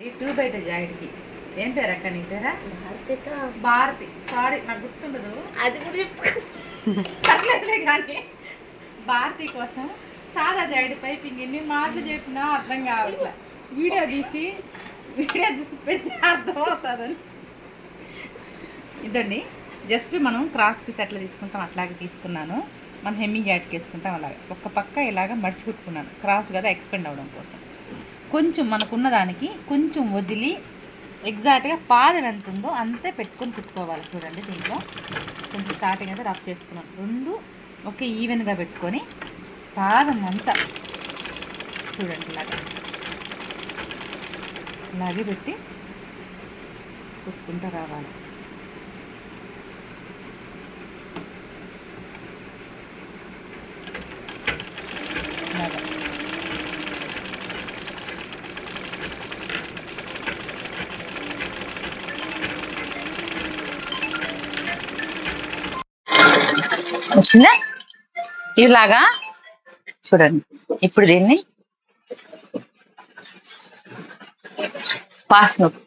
బయట జాయిడ్కి ఏం పేరు అక్క నీ పేరా? భారతి. సారీ నాకు గుర్తుండదు, అది కూడా పర్లేదులే. కానీ భారతి కోసం సాదా జాయిడ్ పైపింగ్ ఎన్ని మాటలు చెప్పినా అర్థం కావట్లే. వీడియో తీసి పెడితే అర్థం అవుతుందని. ఇదండి జస్ట్ మనం క్రాస్ పీస్ ఎట్లా తీసుకుంటాం అట్లాగే తీసుకున్నాను. మనం హెమ్మింగ్ జాయిడ్కి వేసుకుంటాం అలాగే. ఒక్క పక్క ఇలాగ మడిచి కుట్టుకున్నాను, క్రాస్ కదా ఎక్స్పెండ్ అవ్వడం కోసం. కొంచెం మనకున్న దానికి కొంచెం వదిలి ఎగ్జాక్ట్గా పాదం ఎంత ఉందో అంతే పెట్టుకొని కుట్టుకోవాలి. చూడండి దీంట్లో కొంచెం స్టార్టింగ్ అయితే రఫ్ చేసుకున్నాను. రెండు ఒకే ఈవెన్గా పెట్టుకొని పాదం అంతా చూడండి ఇలాగే పెట్టి కుట్టుకుంటూ రావాలి. వచ్చిందా? ఇలాగా చూడండి. ఇప్పుడు దీన్ని పాస్ నొక్కు